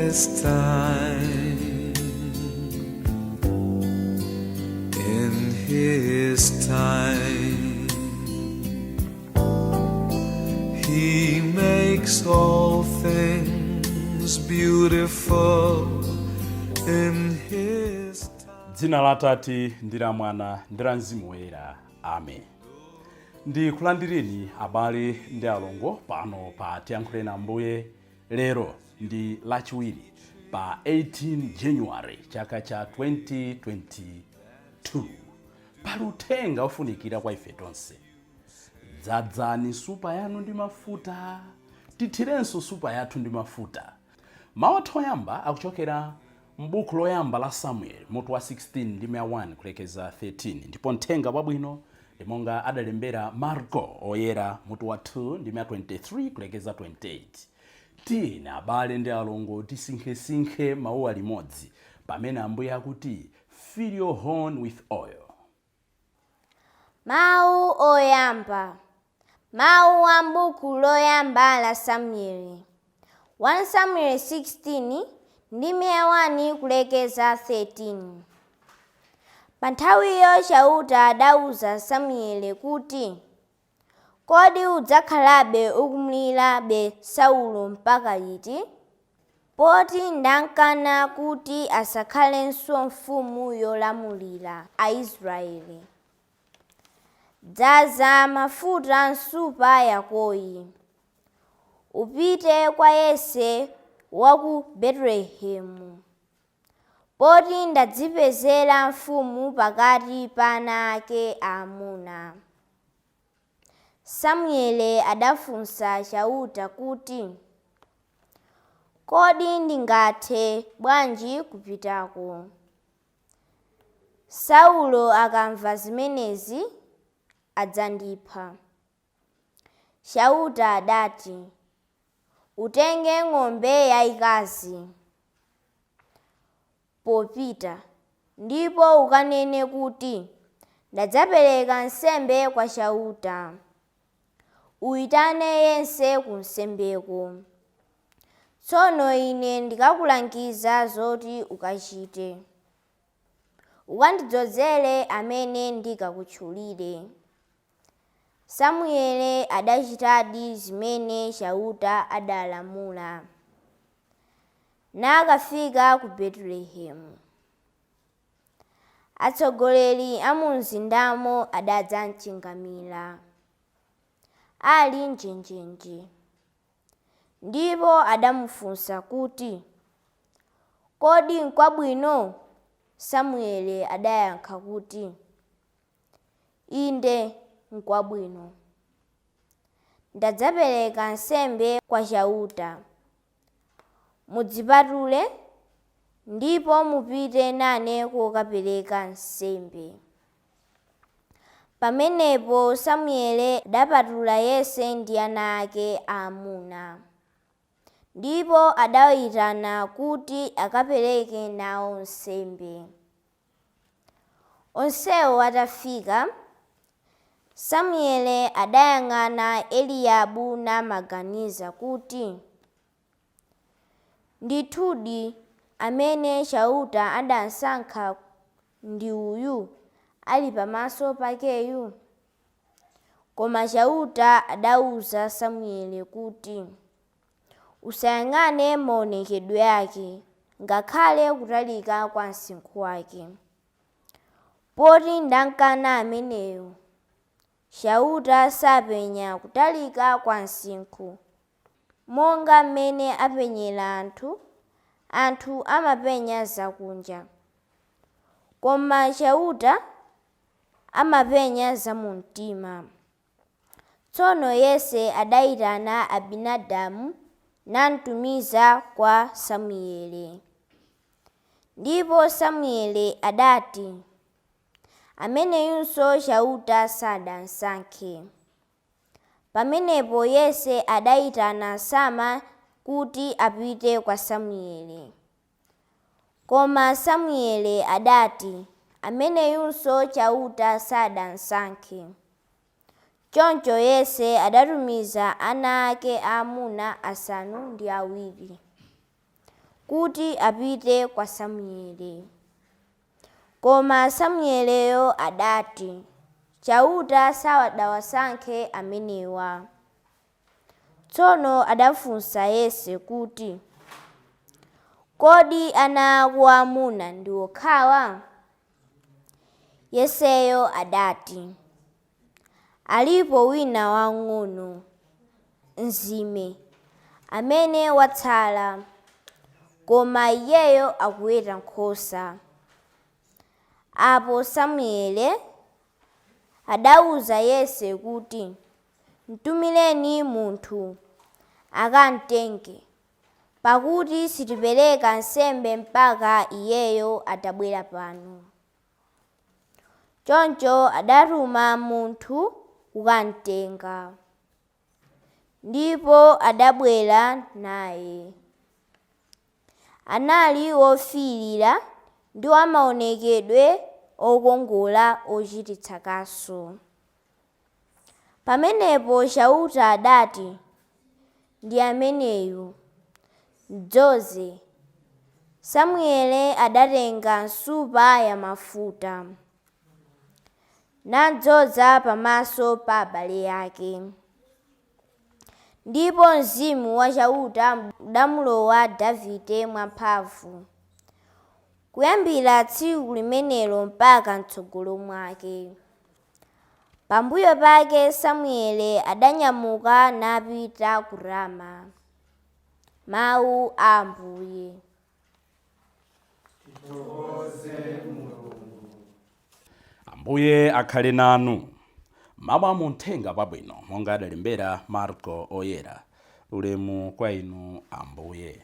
his time, in his time, he makes all things beautiful in his time. Dzina la Tati ndi la Mwana ndi la Mzimu Woyera. Amen. Ndikulandireni abale ndi alongo pano pa Tiyankhuleni Ambuye. Lero ndi lachiwiri pa 18 January chaka cha 2022. Pali uthenga ofunikira kwa ife tonse. Dzadzani supa yanu ndi mafuta, tithirenso supa yathu ndi mafuta. Mawu oyamba akuchokera m'buku loyamba la Samuel mutu wa 16 ndi 1 kulekeza 13, ndipo uthenga wabwino ndi monga adalembera Marko oyera mutu wa 2 ndi 23 kulekeza 28. Tiyeni abale ndi alongo tisinkhesinkhe mawu alimodzi pamene Ambuye akuti fill your horn with oil. Mawu oyamba. Mawu a m'buku loyamba la Samueli. 1 Samuel 16 ndi 1 kulekeza 13. Pa nthawiyo Chauta adawuza Samueli kuti, kodi udzakhalabe ukumlirabe Saulo mpaka liti? Poti ndankana kuti asakhalenso mfumu yolamulira Aisraeli. Dzaza mafuta nsupa yakoyi, upite kwa Yese wa ku Betelehemu, poti ndadzipezera mfumu pakati pa ana ake aamuna. Samueli adafunsa Chauta kuti, kodi ndingathe bwanji kupitako? Saulo akamva zimenezi adzandipha. Chauta adati, utenge ng'ombe yayikazi popita, ndipo ukanene kuti ndadzapereka nsembe kwa Chauta. Uyitane yense ku nsembeko. Tsono ine ndikakulangiza zoti ukachite. Ukandidzozere amene ndikakutchulire. Samueli adachitadi zimene Chauta adalamula. Nakafika ku Betelehemu. Atsogoleri a mu mzindamo adadzamchingamira ali njenjenje, ndipo adamufunsa kuti, kodi n'kwabwino? Samueli adayankha kuti, inde n'kwabwino. Ndadzapereka nsembe kwa Chauta. Mudzipatule ndipo mupite nane kokapereka nsembe. Pamenepo Samueli adapatula Yese ndi ana ake aamuna, ndipo adawayitana kuti akapereke nawo nsembe. Onsewo atafika, Samueli adayang'ana Eliabu namaganiza kuti, ndithudi amene Chauta adasankha ndi uyu ali pamaso pakeyu? Koma Chauta adawuza Samueli kuti, usayang'ane maonekedwe ake, ngakhale kutalika kwa msinkhu wake. Poti ndankana ameneyo. Chauta sapenya kutalika kwa msinkhu, monga mmene apenyera anthu amapenya zakunja. Koma Chauta amapenya zamumtima. Tsono Yese adayitana Abinadabu namtumiza kwa Samueli. Ndipo Samueli adati, ameneyunso Chauta sadansankhe. Pamenepo Yese adayitana Sama kuti apite kwa Samueli. Koma Samueli adati, ameneyunso Chauta sadansankhe. Choncho Yese adatumiza ana ake aamuna 7. kuti apite kwa Samueli. Koma Samueleyo adati, chauta sadawasankhe amenewa. Tsono adafunsa Yese kuti, kodi ana ako amuna ndi okhawa? Yeseyo adati, alipo wina wang'ono, mzime, amene watsala, koma iyeyo akuweta nkhosa. Apo Samueli adawuza Yese kuti, mtumireni munthu akamtenge, pakuti sitipereka nsembe mpaka iyeyo atabwera pano. Choncho adatuma munthu kukamtenga, ndipo adabwera naye. Anali wofiirira ndi wamaonekedwe okongola ochititsa kaso. Pamenepo chauta adati, ndi ameneyu, mdzoze. Samueli adatenga nsupa ya mafuta, nadzoza pamaso pa abale ake. Ndipo mzimu wa chauta udamulowa Davide mwamphamvu, kuyambira tsiku limenelo mpaka m'tsogolo mwake. Pambuyo pake Samueli adanyamuka napita ku Rama. Mawu a Ambuye. Ambuye akhale nanu. Mawu a Uthenga Wabwino monga adalembera Marko oyera. Ulemu kwa inu Ambuye.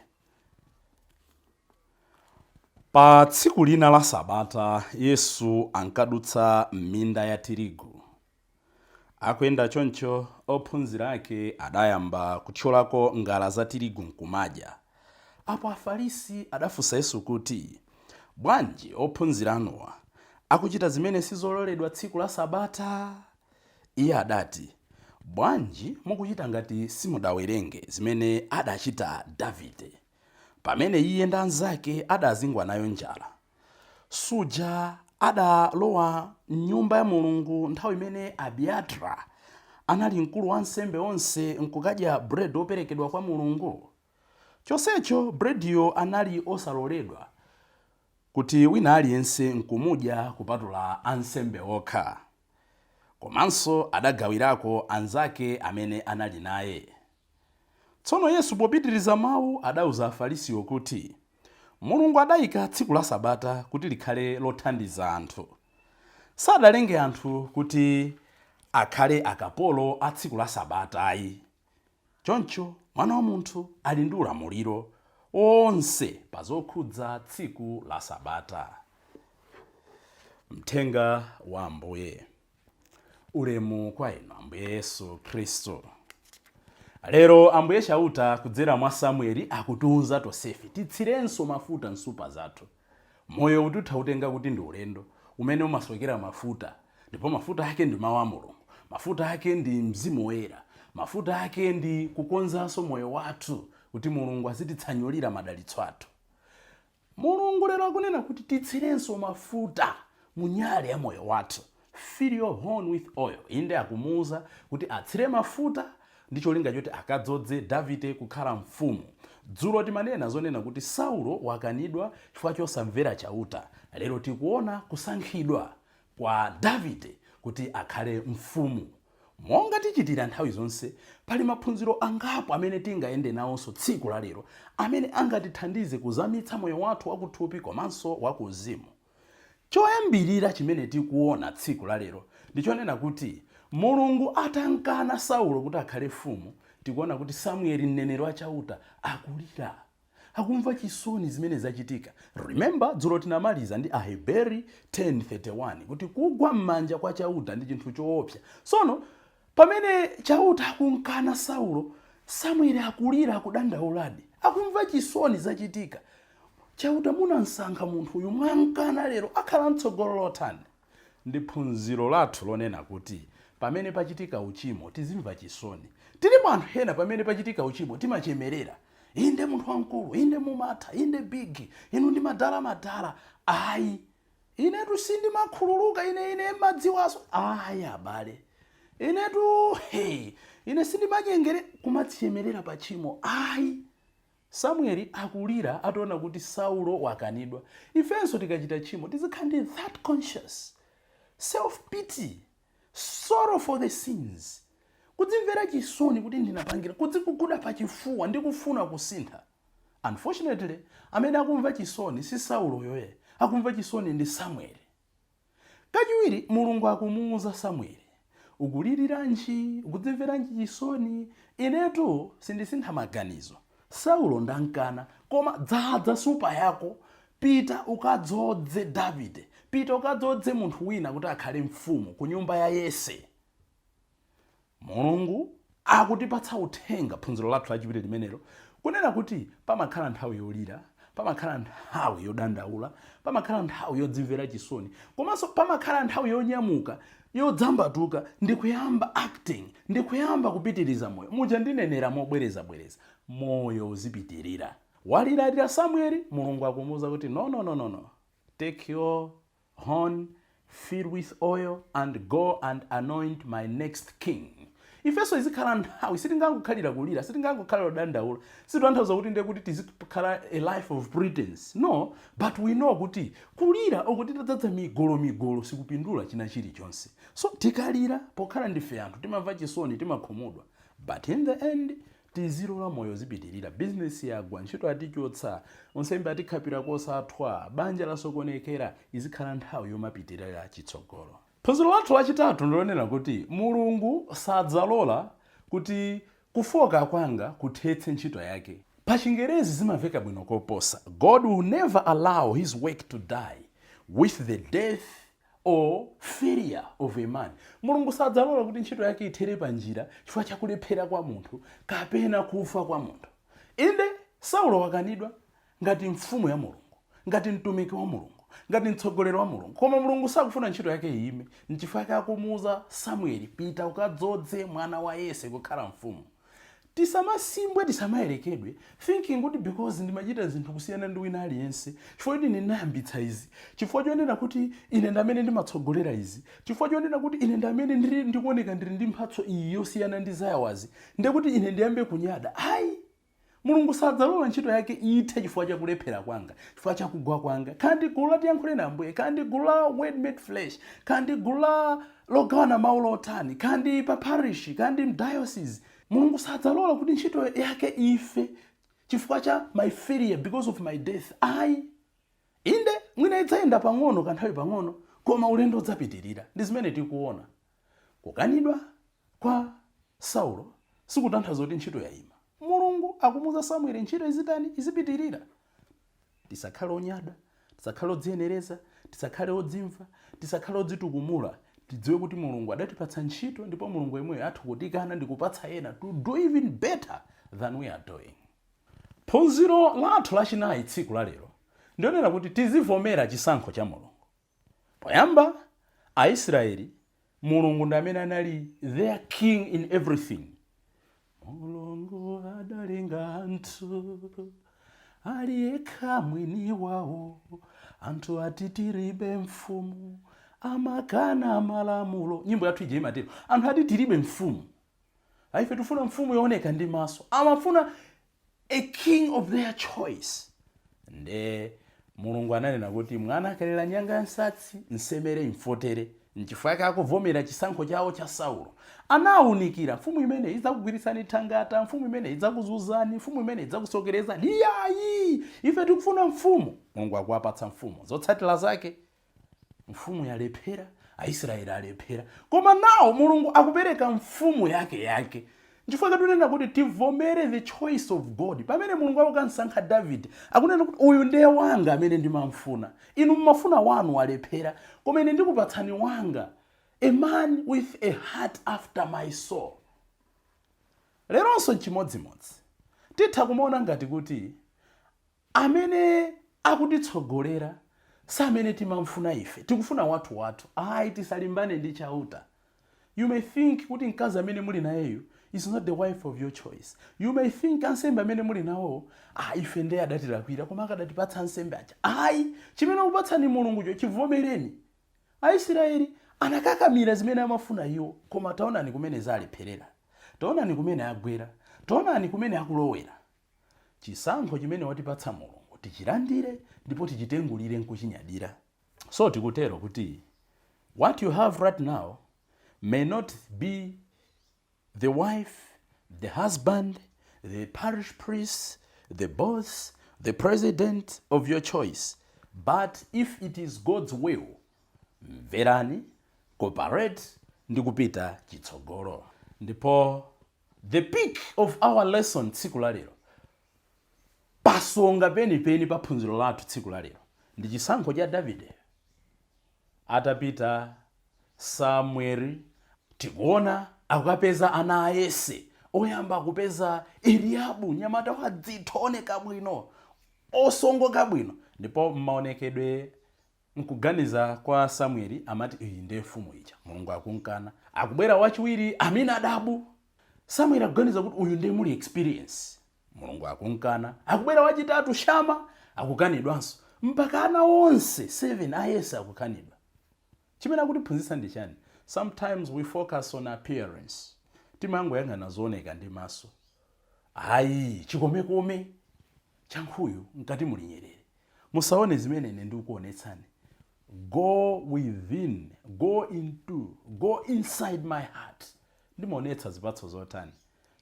Pa tsiku lina la Sabata, Yesu ankadutsa m'minda ya tirigu. Akuyenda choncho, ophunzira ake adayamba kuthyolako ngala za tirigu nkumadya. Apo Afarisi adafunsa Yesu kuti, bwanji ophunzira anuwa akuchita zimene sizololedwa tsiku la Sabata? Iye adati, bwanji mukuchita ngati simudawerenge zimene adachita Davide pamene iye ndi anzake adazingwa nayo njala. Suja adalowa m'nyumba ya Mulungu nthawi imene Abiatra anali mkulu wa ansembe onse nkukadya buledi operekedwa kwa Mulungu. Chonsecho bulediyo anali osaloledwa kuti wina aliyense nkumudya kupatula ansembe okha. Komanso adagawirako anzake amene anali naye. Tsono Yesu popitiriza mawu adauza Afarisiwo kuti Mulungu adayika tsiku la Sabata kuti likhale lothandiza anthu. Sadalenge anthu kuti akhale akapolo a tsiku la Sabata ayi. Choncho Mwana wa Munthu ali ndi ulamuliro onse pa zokhudza tsiku la Sabata. Uthenga wa Ambuye. Ulemu kwa inu Ambuye Yesu Khristu. Lero Ambuye chauta kudzera mwa Samueli akutiunza tonsefe titsirenso mafuta nsupa zathu. Moyo ututha utenga kuti ndi ulendo umene umasokera mafuta, ndipo mafuta ake ndi mawu a Mulungu, mafuta ake ndi Mzimu Woyera, mafuta ake ndi kukonzanso moyo wathu kuti Mulungu azititsanulira madalitso athu. Mulungu lero akunena kuti titsirenso mafuta mu nyale ya moyo wathu. Fill your horn with oil. Inde akumuuza kuti atsire mafuta ndi cholinga choti akadzodze Davide kukhala mfumu. Dzulo timanena zonena kuti Saulo wakanidwa chifukwa chosamvera chauta. Lero tikuona kusankhidwa kwa Davide kuti akhale mfumu. Monga tichitira nthawi zonse, pali maphunziro angapo amene tingayende nawonso tsiku la lero, amene angatithandize kuzamitsa moyo wathu wakuthupi komanso wakuzimu. Choyambirira chimene tikuona tsiku la lero ndichonena kuti Mulungu atankana Saulo kuti akhale mfumu. Tikuona kuti Samueli mneneri wa chauta akulira, akumva chisoni zimene zachitika. Remember dzulo tinamaliza ndi Aheberi 10:31 kuti kugwa m'manja kwa chauta ndi chinthu choopsa. Sono pamene chauta akunkana Saulo, Samueli akulira akudandauladi, akumva chisoni zachitika. Chauta munansankha munthu uyu mwankana lero akhala mtsogolo lotani. Ndi phunziro lathu lonena kuti pamene pachitika uchimo tizimva chisoni. Tilipo anthu ena pamene pachitika uchimo timachemerera. inde munthu wamkulu, inde mumatha, inde big, inu ndi madala ayi inetu sindimakhululuka, ine madziwaso ayi abale, inetu ine sindimanyengere kumadziyemerera pa tchimo ayi. Samueli akulira ataona kuti Saulo wakanidwa. Ifenso tikachita tchimo tizikhala ndi that conscious self pity, sorrow for the sins, kudzimvera chisoni kuti ndinapangira, kudzikuguda pachifuwa ndi kufuna kusintha. Unfortunately, amene akumva chisoni si Saulo yoye, akumva chisoni ndi Samueli. Kachiwiri Mulungu akumuwuza Samueli, ukuliriranji, ukudzimveranji chisoni, inetu sindisintha maganizo. Saulo ndankana, koma dzadza supa yako, pita ukadzodze Davide, pita ukadzodze munthu wina kuti akhale mfumu ku nyumba ya Yese. Mulungu akutipatsa uthenga, phunziro lathu lachiwiri limenelo, kunena kuti pamakhala nthawi yolira, pamakhala nthawi yodandaula, pamakhala nthawi yodzimvera chisoni, komanso pamakhala nthawi yonyamuka, yodzambatuka, ndi kuyamba acting, ndi kuyamba kupitiriza moyo. Muja ndinenera mobwereza, moyo uzipitirira. Walirira Samueli, Mulungu akumuwuza kuti no. Take your horn, fill with oil, and go and anoint my next king. Ifenso izikhala nthawi sitingangokhalira kulira, sitingangokhalira kudandaula, sitanthauza kuti ndiye kuti tizikhala a life of pretense. No, but we know kuti kulira okuti tadzadza migolo sikupindula china chilichonse. So tikalira pokhala ndife anthu timamva chisoni, timakhumudwa, but in the end tizilola moyo zipitirira. Business yagwa, ntchito atichotsa, onsembe atikhapira kosathwa, banja lasokonekera, izikhala nthawi yomapitirira chitsogolo. Phunziro lathu lachitatu ndilonena kuti Mulungu sadzalola kuti kufoka kwanga kuthetse ntchito yake. Pa Chingerezi zimamveka bwino koposa, God will never allow his work to die with the death or failure of a man. Mulungu sadzalola kuti ntchito yake ithere pa njira chifukwa chakulephera kwa munthu kapena kufa kwa munthu. Inde Saulo wakanidwa ngati mfumu ya Mulungu, ngati mtumiki wa Mulungu, ngati mtsogoleri wa Mulungu, koma Mulungu sakufuna ntchito yake iyime. Nchifukwa akumuwuza Samueli, pita ukadzodze mwana wa Yese kukhala mfumu. Tisamasimbwe, tisamayerekedwe thinking kuti because ndimachita zinthu kusiyana ndi wina aliyense, chifukwa ine ndinayambitsa izi, chifukwa chonena kuti ine ndamene ndimatsogolera izi, chifukwa chonena kuti ine ndamene ndikuoneka ndili ndi mphatso iyi yosiyana ndi zayawazi, ndiye kuti ine ndiyambe kunyada. Ayi, Mulungu sadzalola ntchito yake ithe chifukwa chakulephera kwanga, chifukwa chakugwa kwanga. Kandi gulu la tiyankhule na Ambuye, kandi gulu la word made flesh, kandi gulu la logawana mawu otani, kandi pa parish, kandi diocese. Mulungu sadzalola kuti ntchito yake ife chifukwa cha my failure because of my death. Ayi, inde mwina idzayenda pang'ono kanthawi pang'ono, koma ulendo udzapitirira. Ndi zimene tikuona. Kukanidwa kwa Saulo sikutanthauza kuti ntchito yayima. Mulungu akumuwuza Samueli ntchito izitani izipitirira. Tisakhale onyada, tisakhale odziyenereza, tisakhale odzimva, tisakhale odzitukumula. Tidziwe kuti Mulungu adatipatsa ntchito, ndipo Mulungu yemweyo athu kutikana ndi kupatsa ena to do even better than we are doing. Phunziro lathu lachinayi tsiku la lero ndionera kuti tizivomera chisankho cha Mulungu. Poyamba, Aisraeli, Mulungu ndi amene anali their king in everything. Mulungu adalenga anthu, ali yekha mwini wawo, anthu ati tilibe mfumu, amakana malamulo. Nyimbo yathu ije imatero, anthu ati tilibe mfumu. Ife tufuna mfumu yooneka ndi maso, amafuna a king of their choice. Nde Mulungu ananena kuti mwana akalera nyanga nsatsi, nsemere imfotere. Nchifukwa akuvomera chisankho chawo cha Saulo. Anawunikira, mfumu imene idzakugwirisani thangata, mfumu imene idzakuzuzani, mfumu imene idzakusokereza. Liyayi, ife tikufuna mfumu. Mulungu akuwapatsa mfumu zotsatira zake. Mfumu yalephera, Aisraeli alephera. Koma nawo Mulungu akupereka mfumu yake. Nchifukwa tunena kuti tivomere the choice of God. Pamene Mulungu akusankha David, akunena kuti uyu ndiye wanga amene ndimamfuna. Inu mmafuna wanu walephera, koma ine ndikupatsani wanga, a man with a heart after my soul. Leronso chimodzimodzi titha kumaona ngati kuti amene akutitsogolera samene timamfuna ife, tikufuna watu. Ayi, tisalimbane ndi chauta. You may think kuti mkazi amene muli nayeyo is not the wife of your choice. You may think ansembe amene muli nawo, ife ndiye adatilakwira koma akadatipatsa ansembe aja. Ayi, chimene akupatsani mulungucho chivomereni. Aisraeli anakakamira zimene amafuna iwo, koma taonani kumene zalepherera. Taonani kumene agwera. Taonani kumene akulowera. Chisankho chimene watipatsa mulungu tichilandire ndipo tichitengulire nkuchinyadira. So tikutero kuti what you have right now may not be the wife, the husband, the parish priest, the boss, the president of your choice. But if it is God's will, mverani, cooperate, ndikupita chitsogolo. Ndipo the peak of our lesson tsiku la lero, pasonga penipeni pa phunziro lathu tsiku la lero, ndi chisankho cha Davide. Atapita Samueli, tikuona akukapeza ana a Yese, oyamba akupeza Eliabu, nyamata wadzithoneka bwino, osongoka bwino. Ndipo mmaonekedwe nkuganiza kwa Samueli amati iyi ndiye mfumu ija, Mulungu akunkana. Akubwera wachiwiri Aminadabu, Samueli akuganiza kuti uyu ndiye muli experience, Mulungu akunkana. Akubwera wachitatu Shama, akukanidwanso. Mpaka ana onse 7 a Yese akukanidwa. Chimene akutiphunzitsa ndi chani? Sometimes we focus on appearance. Timangoyang'ana zooneka ndi maso. Ayi, chikomekome chankhuyu nkati muli nyerere. Musaone zimene ine ndikuonetsani. Go within, go inside my heart. Ndimaonetsa zipatso zotani.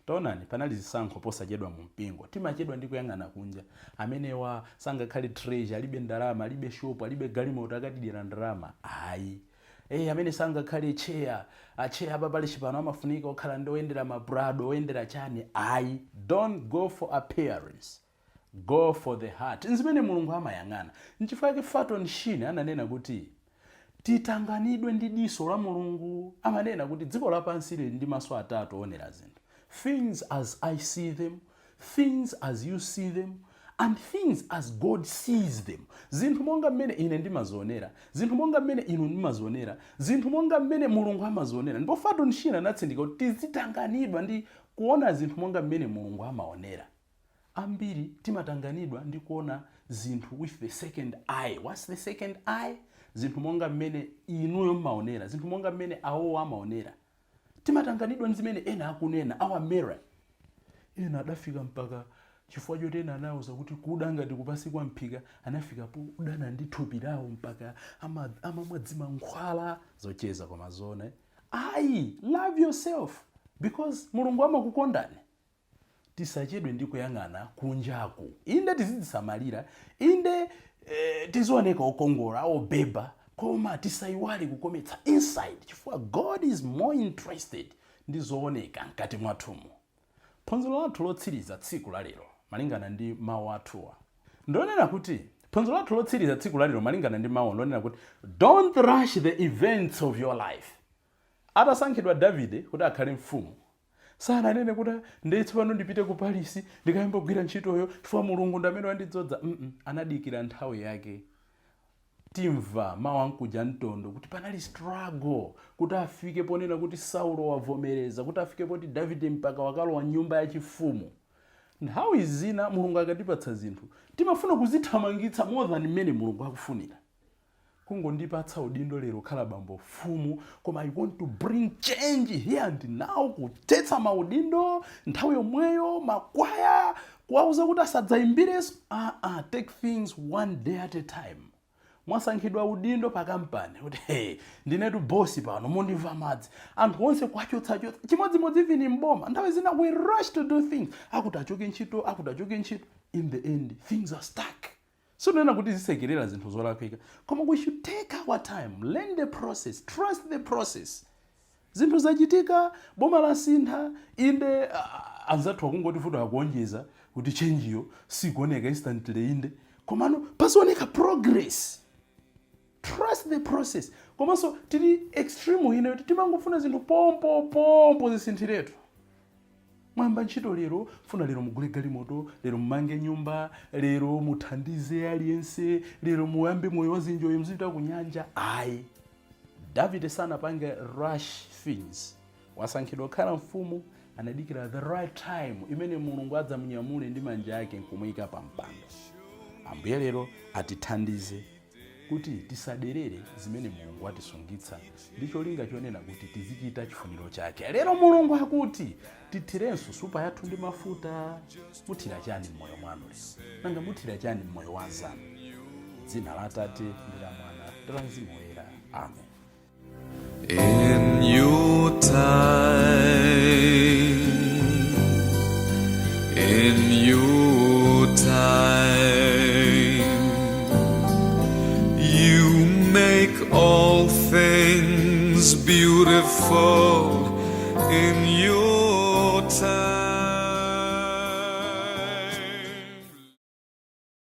Taonani panali zisankho posachedwa mu mpingo. Timachedwa ndi kuyang'ana kunja. Amenewa sangakhale treasure, alibe ndalama, alibe shop, alibe galimoto akatidira ndalama. Ayi. Amene sangakhale chair papali chipano amafunika okhala ndi oyendera mabrado, oyendera chani. Ayi. Don't go for appearance. Go for the heart. Nzimene Mulungu amayang'ana. Nchifukwa yake Faton Shine ananena kuti titanganidwe ndi diso la Mulungu. Amanena kuti dziko lapansi lili ndi maso atatu oonera zinthu. Things as I see them, things as you see them, and things as God sees them. Zinthu monga mmene ine ndimazionera, zinthu monga mmene inu ndimazionera, zinthu monga mmene Mulungu amazionera. Ndipo Faton Shine anatsindika kuti tizitanganidwa ndi kuona zinthu monga mmene Mulungu amaonera. Ambiri timatanganidwa ndi kuona zinthu with the second eye. What's the second eye? Zinthu monga mmene inuyo mmaonera, zinthu monga mmene awo amaonera. Timatanganidwa ndi zimene ena akunena, our mirror. Ena adafika mpaka chifukwa choti ena anawuza kuti kuda ngati kupasikwa mphika, anafika po kudana ndi thupi lawo mpaka amamwadzima nkhwala zocheza kwa mazona. Ayi, love yourself because Mulungu amakukondani. Tisachedwe ndi kuyang'ana kunjaku. Inde tizidzisamalira, inde tizioneka okongola, obeba, koma tisayiwale kukometsa inside. Chifukwa God is more interested ndi zooneka mkati mwathumu. Phunziro lathu lotsiriza tsiku la lero malingana ndi mawu athuwa. Ndonena kuti phunziro lathu lotsiriza tsiku la lero malingana ndi mawu ndonena kuti don't rush the events of your life. Atasankhidwa Davide kuti akhale mfumu, sananene kuti nditsi pano ndipite ku Paris ndikayamba kugwira ntchitoyo chifukwa Mulungu ndi amene wandidzoza. Anadikira nthawi yake. Timva mawu ankuja mtondo kuti panali struggle kuti afike ponena kuti Saulo wavomereza, kuti afike poti Davide mpaka wakalowa nyumba ya chifumu. Nthawi zina Mulungu akatipatsa zinthu timafuna kuzithamangitsa more than mmene Mulungu akufunira. Kungondipatsa udindo lero khala bambo fumu, koma I want to bring change here and now, kutetsa maudindo nthawi yomweyo makwaya kuwauza kuti asadzaimbires. Take things one day at a time. Mwasankhidwa udindo pakampani kuti ndinetu bosi pano mundimva madzi, anthu onse kwachotsa chimodzimodzi even mboma. Nthawi zina we rush to do things, akuti achoke ntchito. In the end things are stuck. So nena kuti zisekerera zinthu zolakwika, koma we should take our time, learn the process, trust the process. Zinthu zachitika, boma la sintha, inde anzathu akungoti futhi akuonjeza kuti change yo sikuoneka instantly inde, komano pasioneka progress. Trust the process. Komanso tili extreme ine kuti timangofuna zinthu pompo zisinthiretu. Mwamba ntchito lero, funa lero mugule galimoto, lero mmange nyumba, lero muthandize aliyense, lero muyambe moyo wazinjoyi mzipita kunyanja. Ayi. Davide sanapange rush things. Wasankhidwa khala mfumu, anadikira the right time imene mulungu adzamunyamule ndi manja ake nkumuyika pa mpando. Ambuye lero atithandize kuti tisaderere zimene mulungu atisungitsa ndi cholinga chonena kuti tizichita chifuniro chake. Lero mulungu akuti tithirenso supa yathu ndi mafuta. Muthira chani mmoyo mwanu lero? Nanga muthira chani mmoyo wa anzanu? Dzina la Atate ndi la Mwana ndi la Mzimu Woyera. Amen. In your time, in your time, you make all things beautiful in your time.